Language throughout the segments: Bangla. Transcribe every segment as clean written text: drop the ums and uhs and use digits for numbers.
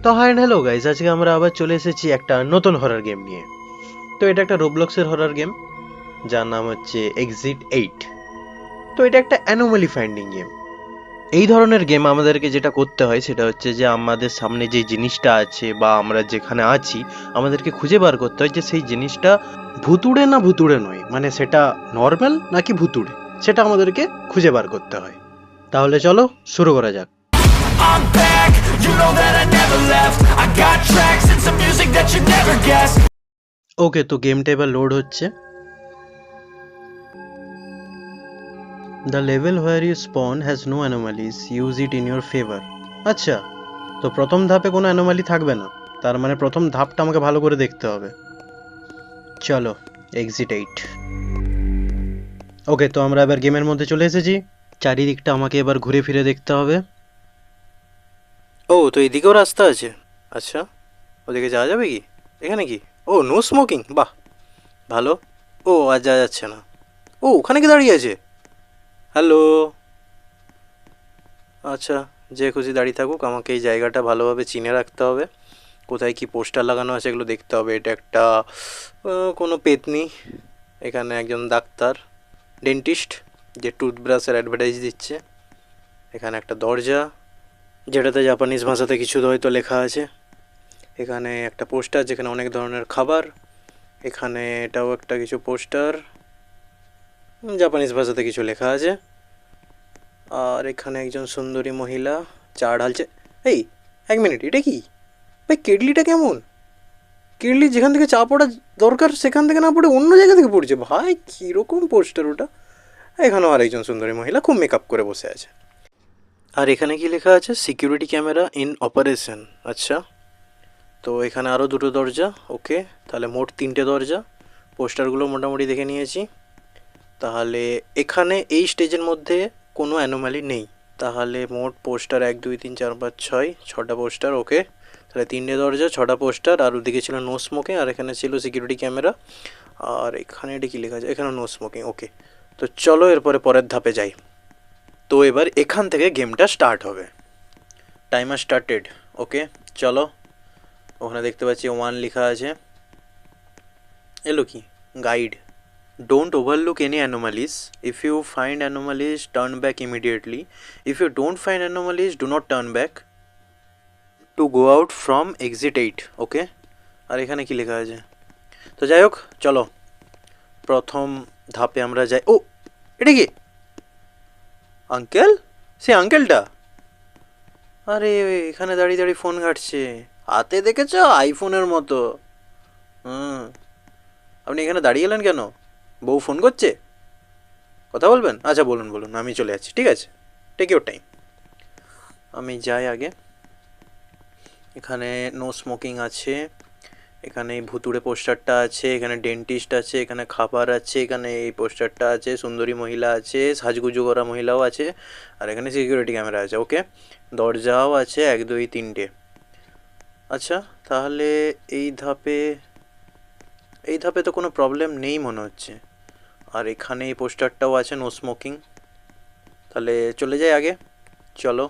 তো হাই অ্যান্ড হ্যালো গাইজ, আজকে আমরা আবার চলে এসেছি একটা নতুন হরর গেম নিয়ে। তো এটা একটা রোবলক্সের হরর গেম, যার নাম হচ্ছে এক্সিট 8। তো এটা একটা অ্যানোমালি ফাইন্ডিং গেম। এই ধরনের গেম আমাদেরকে যেটা করতে হয় সেটা হচ্ছে যে আমাদের সামনে যে জিনিসটা আছে বা আমরা যেখানে আছি, আমাদেরকে খুঁজে বার করতে হয় যে সেই জিনিসটা ভুতুড়ে না ভুতুড়ে নয়, মানে সেটা নর্মাল নাকি ভুতুড়ে, সেটা আমাদেরকে খুঁজে বার করতে হয়। তাহলে চলো শুরু করা যাক। I'm back, you know that I never left. I got tracks and some music that you never guessed. ওকে, তো গেমটা এবার লোড হচ্ছে। The level where you spawn has no anomalies. Use it in your favor. আচ্ছা, তো প্রথম ধাপে কোনো অ্যানোমালি থাকবে না, তার মানে প্রথম ধাপটা আমাকে ভালো করে দেখতে হবে। চলো, এক্সিট 8। ওকে, তো আমরা এবার গেমের মধ্যে চলে এসেছি। চারিদিকটা আমাকে এবার ঘুরে ফিরে দেখতে হবে। ও, তো এদিকেও রাস্তা আছে। আচ্ছা, ওদিকে যাওয়া যাবে কি? এখানে কি? ও, নো স্মোকিং, বাহ ভালো। ও, আর যাওয়া যাচ্ছে না। ও, ওখানে কি দাঁড়িয়ে আছে? হ্যালো। আচ্ছা, যে খুশি দাঁড়িয়ে থাকুক, আমাকে এই জায়গাটা ভালোভাবে চিনে রাখতে হবে। কোথায় কি পোস্টার লাগানো আছে এগুলো দেখতে হবে। এটা একটা কোনো পেতনি, এখানে একজন ডাক্তার, ডেন্টিস্ট, যে টুথব্রাশের অ্যাডভার্টাইজ দিচ্ছে। এখানে একটা দরজা, যেটাতে জাপানিজ ভাষাতে কিছু হয়তো লেখা আছে। এখানে একটা পোস্টার যেখানে অনেক ধরনের খাবার। এখানে এটাও একটা কিছু পোস্টার, জাপানিজ ভাষাতে কিছু লেখা আছে। আর এখানে একজন সুন্দরী মহিলা চা ঢালছে। এই, এক মিনিট, এটা কি ভাই? কেটলিটা কেমন? কেটলি যেখান থেকে চা পড়া দরকার সেখান থেকে না পড়ে অন্য জায়গা থেকে পড়ছে। ভাই, কীরকম পোস্টার ওটা! এখানেও আর একজন সুন্দরী মহিলা খুব মেকআপ করে বসে আছে। আর এখানে কি লেখা আছে? Security camera in operation. আচ্ছা, তো এখানে আরও দুটো দরজা। ওকে, তাহলে মোট 3টে দরজা। পোস্টারগুলো মোটামুটি দেখে নিয়েছি। তাহলে এখানে এই স্টেজের মধ্যে কোনো অ্যানোমালি নেই। তাহলে মোট পোস্টার 1 2 3 4 5 6, 6টা পোস্টার। ওকে, তাহলে 3টে দরজা, 6টা পোস্টার, আর ওদিকে ছিল নো স্মোকিং, আর এখানে ছিল সিকিউরিটি ক্যামেরা। আর এখানে এটা কী লেখা আছে? এখানে নো স্মোকিং। ওকে, তো চলো এরপরে পরের ধাপে যাই। তো এবার এখান থেকে গেমটা স্টার্ট হবে। Timer started. ওকে, চলো। ওখানে দেখতে পাচ্ছি 1 লেখা আছে। এলো কি? Guide. Don't overlook any anomalies. If you find anomalies, turn back immediately. If you don't find anomalies, do not turn back. To go out from exit 8. ওকে, আর এখানে কি লেখা আছে? তো যাই হোক, চলো প্রথম ধাপে আমরা যাই। ও, এটা কি? আঙ্কেল? সে আঙ্কেলটা? আরে, এখানে দাঁড়িয়ে দাঁড়িয়ে ফোন ঘাঁটছে। হাতে দেখেছ আইফোনের মতো। হুম, আপনি এখানে দাঁড়িয়ে এলেন কেন? বউ ফোন করছে, কথা বলবেন? আচ্ছা, বলুন বলুন, আমি চলে যাচ্ছি। ঠিক আছে, টেক ইউর টাইম। আমি যাই আগে। এখানে নো স্মোকিং আছে, এখানে এই ভুতুড়ে পোস্টারটা আছে, এখানে ডেন্টিস্ট আছে, এখানে খাবার আছে, এখানে এই পোস্টারটা আছে, সুন্দরী মহিলা আছে, সাজগুজু করা মহিলাও আছে, আর এখানে সিকিউরিটি ক্যামেরা আছে। ওকে, দরজাও আছে 1 2 3টে। আচ্ছা, তাহলে এই ধাপে তো কোনো প্রবলেম নেই মনে হচ্ছে। আর এখানে এই পোস্টারটাও আছে, নো স্মোকিং। তাহলে চলে যাই আগে। চলো,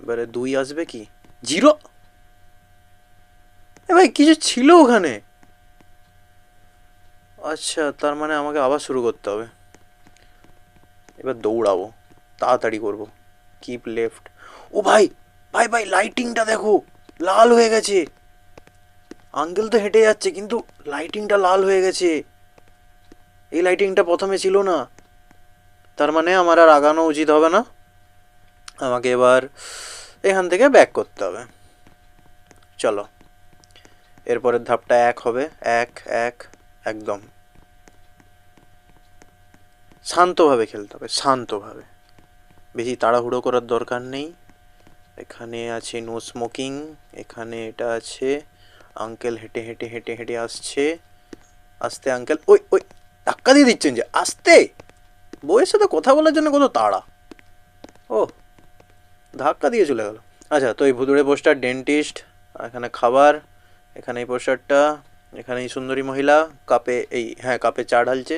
এবারে 2 আসবে কি? 0? এ ভাই, কিছু ছিল ওখানে। আচ্ছা, তার মানে আমাকে আবার শুরু করতে হবে। এবার দৌড়াবো, তাড়াতাড়ি করবো। Keep left. ও ভাই, ভাই ভাই, লাইটিংটা দেখো, লাল হয়ে গেছে। আঙ্কেল তো হেঁটে যাচ্ছে, কিন্তু লাইটিংটা লাল হয়ে গেছে। এই লাইটিংটা প্রথমে ছিল না। তার মানে আমার আর আগানো উচিত হবে না। আমাকে এবার এখান থেকে ব্যাক করতে হবে। চলো, এরপরের ধাপটা 1 হবে। 1 1, একদম শান্তভাবে খেলতে হবে, শান্তভাবে, বেশি তাড়াহুড়ো করার দরকার নেই। এখানে আছে নো স্মোকিং, এখানে এটা আছে। আঙ্কেল হেঁটে হেঁটে হেঁটে হেঁটে আসছে। আস্তে আঙ্কেল, ওই ওই, ধাক্কা দিয়ে দিচ্ছেন যে, আস্তে। বউয়ের সাথে কথা বলার জন্য কত তাড়া! ও, ধাক্কা দিয়ে চলে গেল। আচ্ছা, তো এই ভুতুড়ে পোস্টার, ডেন্টিস্ট, এখানে খাবার, এখানে এই পোস্টারটা, এখানে এই সুন্দরী মহিলা কাপে, কাপে চা ঢালছে,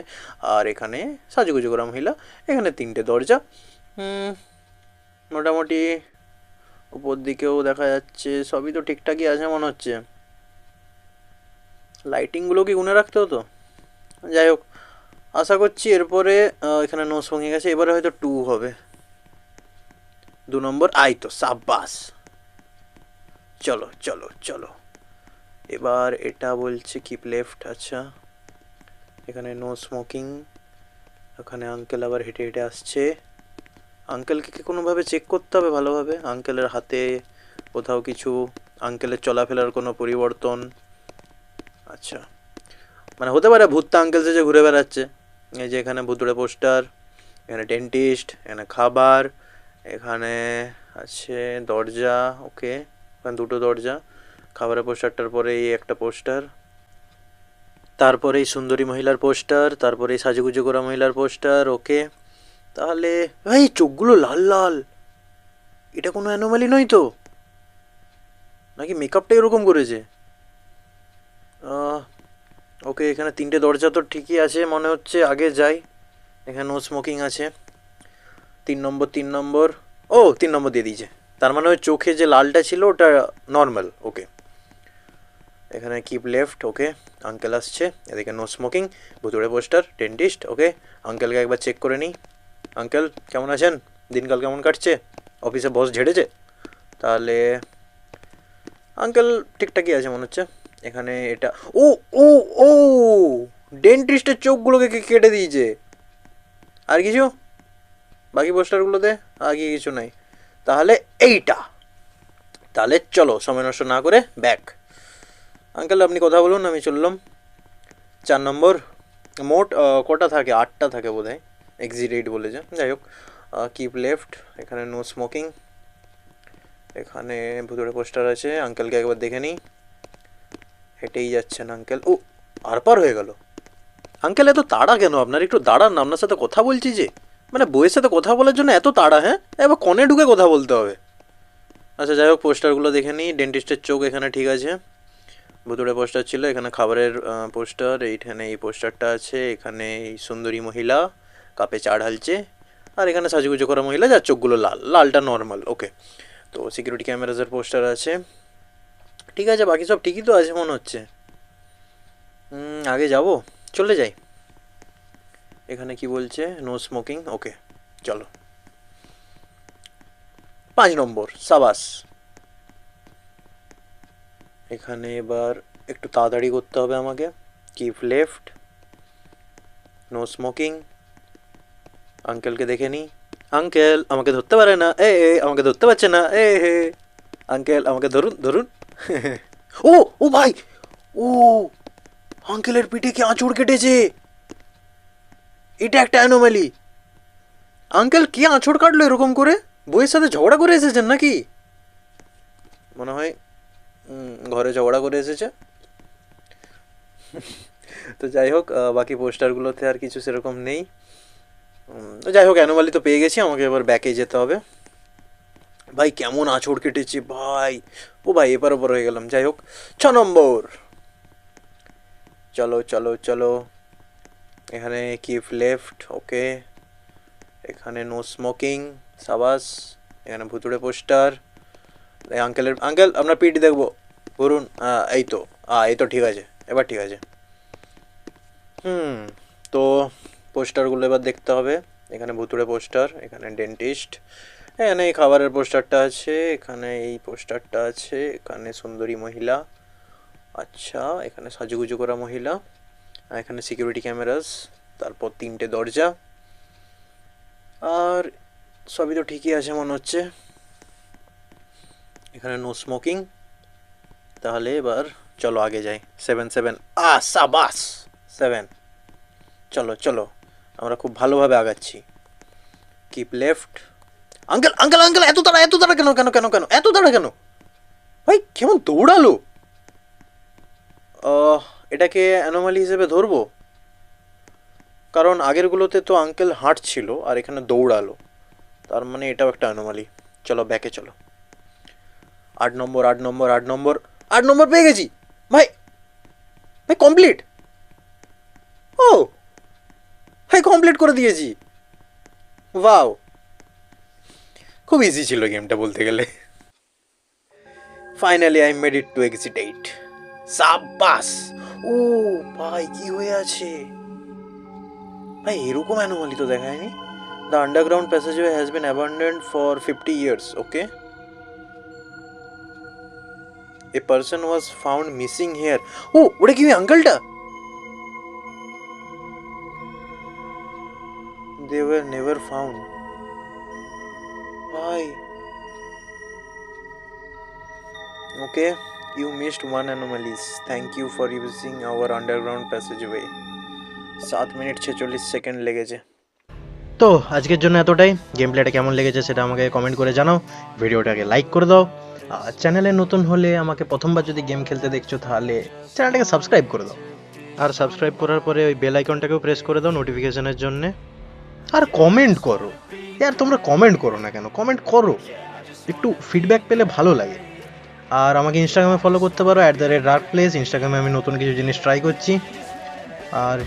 আর এখানে সাজুগুজু করা মহিলা। এখানে 3টে দরজা। মোটামুটি উপর দিকেও দেখা যাচ্ছে, সবই তো ঠিকঠাকই আছে মনে হচ্ছে। লাইটিংগুলো কি গুনে রাখতে হতো? যাই হোক, আশা করছি এরপরে এখানে নো স্মোকিং গেছে, এবারে হয়তো 2 হবে। 2 নম্বর, আই তো সাব্বাস। চলো চলো চলো, এবার এটা বলছে কিপ লেফট। আচ্ছা, এখানে নো স্মোকিং। ওখানে আঙ্কেল আবার হেঁটে হেঁটে আসছে। আঙ্কেলকে কি কোনোভাবে চেক করতে হবে ভালোভাবে? আঙ্কেলের হাতে কোথাও কিছু, আঙ্কেলের চলাফেরার কোনো পরিবর্তন? আচ্ছা, মানে হতে পারে ভূতটা আঙ্কেল যে ঘুরে বেড়াচ্ছে। এই যে এখানে ভুতুড়ে পোস্টার, এখানে ডেন্টিস্ট, এখানে খাবার, এখানে আছে দরজা। ওকে, এখানে 2টো দরজা। খাবারের পোস্টারটার পরে এই একটা পোস্টার, তারপরে এই সুন্দরী মহিলার পোস্টার, তারপরে এই সাজুগুজু করা মহিলার পোস্টার। ওকে, তাহলে এই চোখগুলো লাল লাল, এটা কোনো অ্যানোমালি নয় তো? নাকি মেকআপটা এরকম করেছে? ওকে, এখানে 3টে দরজা তো ঠিকই আছে মনে হচ্ছে, আগে যাই। এখানে নো স্মোকিং আছে। 3 নম্বর, 3 নম্বর। ও, 3 নম্বর দিয়ে দিয়েছে, তার মানে ওই চোখে যে লালটা ছিল ওটা নর্মাল। ওকে, এখানে কিপ লেফট। ওকে, আঙ্কেল আসছে, এদিকে নো স্মোকিং, ভুতুড়ে পোস্টার, ডেন্টিস্ট। ওকে, আঙ্কেলকে একবার চেক করে নিই। আঙ্কেল কেমন আছেন? দিনকাল কেমন কাটছে? অফিসে বস ঝেড়েছে? তাহলে আঙ্কেল ঠিকঠাকই আছে মনে হচ্ছে। এখানে এটা, ও ও ও, ডেন্টিস্টের চোখগুলোকে কেটে দিয়েছে। আর কিছু বাকি পোস্টারগুলোতে আর কি কিছু নাই? তাহলে এইটা, তাহলে চলো সময় নষ্ট না করে ব্যাক। আঙ্কেল আপনি কথা বলুন, আমি চললাম। 4 নম্বর, মোট কটা থাকে? 8টা থাকে বোধ হয়, এক্সিট 8 বলেছে। যাই হোক, কিপ লেফট, এখানে নো স্মোকিং, এখানে ভুতুড়ে পোস্টার আছে। আঙ্কেলকে একবার দেখে নিই। হেঁটেই যাচ্ছেন আঙ্কেল। ও, আর পার হয়ে গেল। আঙ্কেল এত তাড়া কেন আপনার? একটু দাঁড়ান না, আপনার সাথে কথা বলছি যে। মানে বইয়ের সাথে কথা বলার জন্য এত তাড়া? হ্যাঁ, এবার কনে ঢুকে কথা বলতে হবে। আচ্ছা যাই হোক, পোস্টারগুলো দেখে নিই। ডেন্টিস্টের চোখ এখানে ঠিক আছে, ভুতুড়ে পোস্টার ছিল। এখানে খাবারের পোস্টার, এইখানে এই পোস্টারটা আছে। এখানে এই সুন্দরী মহিলা কাপে চা ঢালছে, আর এখানে সাজুগুজু করা মহিলা যার চোখগুলো লাল, লালটা নর্মাল। ওকে, তো সিকিউরিটি ক্যামেরাজের পোস্টার আছে। ঠিক আছে, বাকি সব ঠিকই তো আছে মনে হচ্ছে। আগে যাব, চলে যাই। এখানে কি বলছে? No smoking. ওকে, চলো। 5 নম্বর, সাবাস। এখানে এবার একটু তাড়াতাড়ি করতে হবে আমাকে। Keep left, no smoking. আঙ্কেলকে দেখে নিই। আঙ্কেল আমাকে ধরতে পারে না, আমাকে ধরতে পারছে না, হে। আঙ্কেল আমাকে ধরুন ধরুন। ও ও ভাই, ও, আঙ্কেলের পিঠে কি আঁচড় কেটেছে? এটা একটা অ্যানোমালি। আঙ্কেল কি আঁচড় কাটলো এরকম করে? বইয়ের সাথে ঝগড়া করে এসেছেন নাকি? মনে হয় ঘরে ঝগড়া করে এসেছে। তো যাই হোক, বাকি পোস্টারগুলোতে আর কিছু সেরকম নেই। যাই হোক, অ্যানোমালি তো পেয়ে গেছি, আমাকে এবার ব্যাকে যেতে হবে। ভাই কেমন আঁচড় কেটেছে ভাই! ও ভাই, এপার ওপর হয়ে গেলাম। যাই হোক, 6 নম্বর, চলো চলো চলো। এখানে কিপ লেফট। ওকে, এখানে নো স্মোকিং, সাবাস। এখানে ভুতুড়ে পোস্টার। আঙ্কেলের, আঙ্কেল আপনার পিঠ দেখবো, বলুন। এই তো, এই তো ঠিক আছে, এবার ঠিক আছে। তো পোস্টারগুলো এবার দেখতে হবে। এখানে ভুতুড়ে পোস্টার, এখানে ডেন্টিস্ট, এখানে এই খাবারের পোস্টারটা আছে, এখানে এই পোস্টারটা আছে, এখানে সুন্দরী মহিলা। আচ্ছা, এখানে সাজুগুজু করা মহিলা, আর এখানে সিকিউরিটি ক্যামেরাস, তারপর 3টে দরজা, আর সবই তো ঠিকই আছে মনে হচ্ছে। এখানে নো স্মোকিং। তাহলে এবার চলো আগে যাই। 7 সাবাস, 7। চলো চলো, আমরা খুব ভালোভাবে আগাচ্ছি। Keep left. Uncle uncle uncle, এত তাড়া, এত তাড়া কেন কেন কেন কেন এত তাড়া কেন? ভাই কেমন দৌড়ালো! এটাকে অ্যানোমালি হিসেবে ধরবো, কারণ আগেরগুলোতে তো আঙ্কেল হাঁটছিল আর এখানে দৌড়ালো, তার মানে এটাও একটা অ্যানোমালি। চলো ব্যাকে চলো। 8 নম্বর, 8 নম্বর, 8 নম্বর, 8 নম্বর পেয়ে গেছি। ভাই, ভাই কমপ্লিট। ও ভাই, কমপ্লিট করে দিয়েছি। ওয়াও, খুব ইজি ছিল গেমটা বলতে গেলে। Finally I made it to exit. সাব্বাস। ও ভাই কি হয়ে আছে ভাই, এরকম অ্যানোমালি তো দেখায়নি। The underground passageway has been abandoned for 50 years, okay. A person was found missing here. ও ওটা কি আঙ্কেলটা? They were never found. ভাই okay, you missed one anomalies, thank you for using our underground passageway. 7 minute 46 second লেগেছে। তো আজকের জন্য এতটাই। গেম প্লেটা কেমন লেগেছে সেটা আমাকে কমেন্ট করে জানাও, ভিডিওটাকে লাইক করে দাও, আর চ্যানেলে নতুন হলে, আমাকে প্রথমবার যদি গেম খেলতে দেখছো তাহলে চ্যানেলটাকে সাবস্ক্রাইব করে দাও। আর সাবস্ক্রাইব করার পরে ওই বেল আইকনটাকেও প্রেস করে দাও নোটিফিকেশনের জন্যে। আর কমেন্ট করো, ইয়ার তোমরা কমেন্ট করো না কেন, কমেন্ট করো, একটু ফিডব্যাক পেলে ভালো লাগে। আর আমাকে ইনস্টাগ্রামে ফলো করতে পারো @darkplace। ইনস্টাগ্রামে আমি নতুন কিছু জিনিস ট্রাই করছি। আর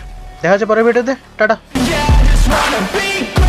দেখা যাচ্ছে পরের ভিডিওতে। Tata. Yeah, I just wanna be great.